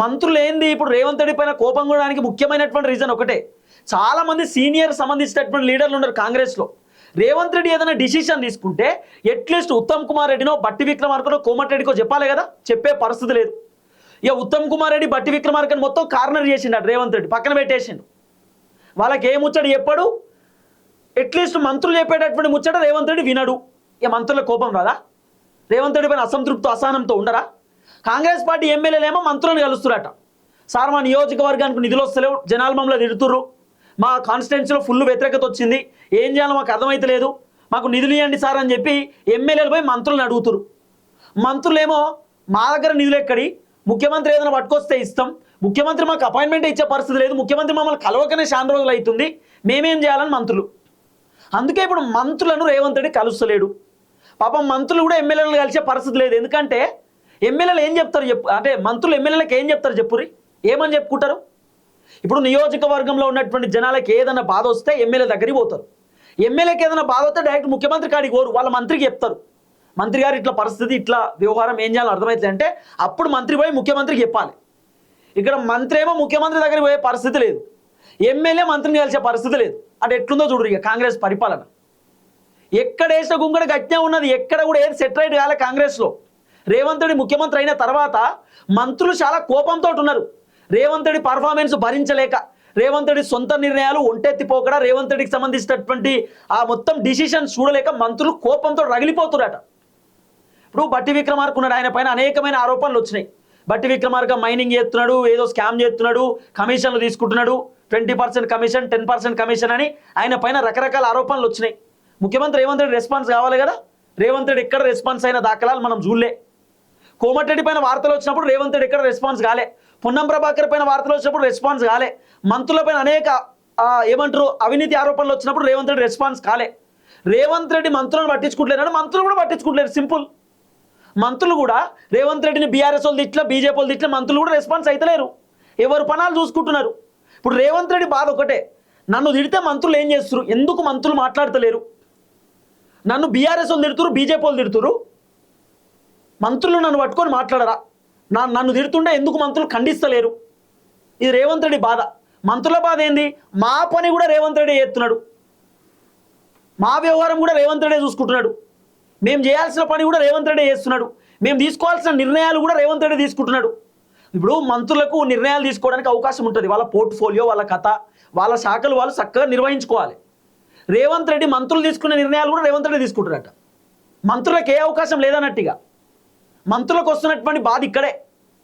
మంత్రులు ఏంది ఇప్పుడు రేవంత్ రెడ్డి పైన కోపం కూడడానికి ముఖ్యమైనటువంటి రీజన్ ఒకటే. చాలా మంది సీనియర్ సంబంధించినటువంటి లీడర్లు ఉన్నారు కాంగ్రెస్లో. రేవంత్ రెడ్డి ఏదైనా డిసిషన్ తీసుకుంటే అట్లీస్ట్ ఉత్తమ్ కుమార్ రెడ్డినో బట్టి విక్రమార్కనో కోమటిరెడ్డికో చెప్పాలి కదా, చెప్పే పరిస్థితి లేదు. ఇక ఉత్తమ్ కుమార్ రెడ్డి బట్టి విక్రమార్కని మొత్తం కార్నర్ చేసిండు రేవంత్ రెడ్డి, పక్కన పెట్టేసిండు. వాళ్ళకి ఏ ముచ్చట చెప్పాడు, అట్లీస్ట్ మంత్రులు చెప్పేటటువంటి ముచ్చట రేవంత్ రెడ్డి వినడు. ఇక మంత్రుల కోపం రాదా? రేవంత్ రెడ్డి పైన అసంతృప్తి అసహనంతో ఉండరా? కాంగ్రెస్ పార్టీ ఎమ్మెల్యేలేమో మంత్రులను కలుస్తురట. సార్ మా నియోజకవర్గానికి నిధులు వస్తలేవు, జనాలు మమ్మల్ని తిడుతుర్రు, మా కాన్స్టిట్యున్సీలో ఫుల్ వ్యతిరేకత వచ్చింది, ఏం చేయాలో మాకు అర్థమైతే లేదు, మాకు నిధులు ఇవ్వండి సార్ అని చెప్పి ఎమ్మెల్యేలు పోయి మంత్రులను అడుగుతురు. మంత్రులేమో మా దగ్గర నిధులు ఎక్కడి, ముఖ్యమంత్రి ఏదైనా పట్టుకొస్తే ఇస్తాం, ముఖ్యమంత్రి మాకు అపాయింట్మెంట్ ఇచ్చే పరిస్థితి లేదు, ముఖ్యమంత్రి మమ్మల్ని కలవకనే చాలా రోజులు అవుతుంది, మేమేం చేయాలని మంత్రులు. అందుకే ఇప్పుడు మంత్రులను రేవంత్ రెడ్డి కలుస్తలేడు. పాపం మంత్రులు కూడా ఎమ్మెల్యేలను కలిసే పరిస్థితి లేదు. ఎందుకంటే ఎమ్మెల్యేలు ఏం చెప్తారు చెప్పు, అంటే మంత్రులు ఎమ్మెల్యేలకు ఏం చెప్తారు చెప్పురి, ఏమని చెప్పుకుంటారు? ఇప్పుడు నియోజకవర్గంలో ఉన్నటువంటి జనాలకు ఏదైనా బాధ వస్తే ఎమ్మెల్యే దగ్గరికి పోతారు. ఎమ్మెల్యేకి ఏదైనా బాధ వస్తే డైరెక్ట్ ముఖ్యమంత్రి కాడికి పోరు, వాళ్ళ మంత్రికి చెప్తారు. మంత్రి గారు ఇట్లా పరిస్థితి, ఇట్లా వ్యవహారం, ఏం చేయాలో అర్థమవుతుంది అంటే అప్పుడు మంత్రి పోయి ముఖ్యమంత్రికి చెప్పాలి. ఇక్కడ మంత్రి ఏమో ముఖ్యమంత్రి దగ్గరికి పోయే పరిస్థితి లేదు, ఎమ్మెల్యే మంత్రిని కలిసే పరిస్థితి లేదు. అంటే ఎట్లుందో చూడరు ఇక కాంగ్రెస్ పరిపాలన. ఎక్కడ వేసిన గుంగడ గట్టిగా ఉన్నది, ఎక్కడ కూడా ఏది సెటిలైట్ కాలే కాంగ్రెస్లో. రేవంత్ రెడ్డి ముఖ్యమంత్రి అయిన తర్వాత మంత్రులు చాలా కోపంతో ఉన్నారు. రేవంత్ రెడ్డి పర్ఫార్మెన్స్ భరించలేక, రేవంత్ రెడ్డి సొంత నిర్ణయాలు ఒంటెత్తిపోకడా, రేవంత్ రెడ్డికి సంబంధించినటువంటి ఆ మొత్తం డిసిషన్స్ చూడలేక మంత్రులు కోపంతో రగిలిపోతురట. ఇప్పుడు బట్టి విక్రమార్క ఉన్నాడు, ఆయన పైన అనేకమైన ఆరోపణలు వచ్చినాయి. బట్టి విక్రమార్క మైనింగ్ చేస్తున్నాడు, ఏదో స్కామ్ చేస్తున్నాడు, కమిషన్లు తీసుకుంటున్నాడు, 20% కమిషన్ 10% కమిషన్ అని ఆయన పైన రకరకాల ఆరోపణలు వచ్చినాయి. ముఖ్యమంత్రి రేవంత్ రెడ్డి రెస్పాన్స్ కావాలి కదా. రేవంత్ రెడ్డి ఎక్కడ రెస్పాన్స్ అయిన దాఖలాలు మనం చూడలే. కోమటిరెడ్డి పైన వార్తలు వచ్చినప్పుడు రేవంత్ రెడ్డి ఎక్కడ రెస్పాన్స్ కాలే. పొన్నం ప్రభాకర్ పైన వార్తలు వచ్చినప్పుడు రెస్పాన్స్ కాలే. మంత్రులపైన అనేక ఏమంటారు అవినీతి ఆరోపణలు వచ్చినప్పుడు రేవంత్ రెడ్డి రెస్పాన్స్ కాలే. రేవంత్ రెడ్డి మంత్రులను పట్టించుకుంటలేరని మంత్రులు కూడా పట్టించుకుంటలేరు. సింపుల్. మంత్రులు కూడా రేవంత్ రెడ్డిని బీఆర్ఎస్ వాళ్ళు తిట్ల, బీజేపీ వాళ్ళు తిట్ల, మంత్రులు కూడా రెస్పాన్స్ అయితలేరు, ఎవరు పనాలు చూసుకుంటున్నారు. ఇప్పుడు రేవంత్ రెడ్డి బాధ ఒకటే, నన్ను తిడితే మంత్రులు ఏం చేస్తారు, ఎందుకు మంత్రులు మాట్లాడతలేరు, నన్ను బీఆర్ఎస్ వాళ్ళు తిడుతురు, బీజేపీ వాళ్ళు తిడుతురు, మంత్రులు నన్ను పట్టుకొని మాట్లాడరా, నన్ను తిడుతుంటే ఎందుకు మంత్రులు ఖండిస్తలేరు. ఇది రేవంత్ రెడ్డి బాధ. మంత్రుల బాధ ఏంది, మా పని కూడా రేవంత్ రెడ్డి చేస్తున్నాడు, మా వ్యవహారం కూడా రేవంత్ రెడ్డి చూసుకుంటున్నాడు, మేము చేయాల్సిన పని కూడా రేవంత్ రెడ్డి చేస్తున్నాడు, మేము తీసుకోవాల్సిన నిర్ణయాలు కూడా రేవంత్ రెడ్డి తీసుకుంటున్నాడు. ఇప్పుడు మంత్రులకు నిర్ణయాలు తీసుకోవడానికి అవకాశం ఉంటుంది, వాళ్ళ పోర్ట్ఫోలియో, వాళ్ళ కథ, వాళ్ళ శాఖలు వాళ్ళు చక్కగా నిర్వహించుకోవాలి. రేవంత్ రెడ్డి మంత్రులు తీసుకునే నిర్ణయాలు కూడా రేవంత్ రెడ్డి తీసుకుంటున్నట్ట. మంత్రులకు ఏ అవకాశం లేదన్నట్టుగా. మంత్రులకు వస్తున్నటువంటి బాధ ఇక్కడే.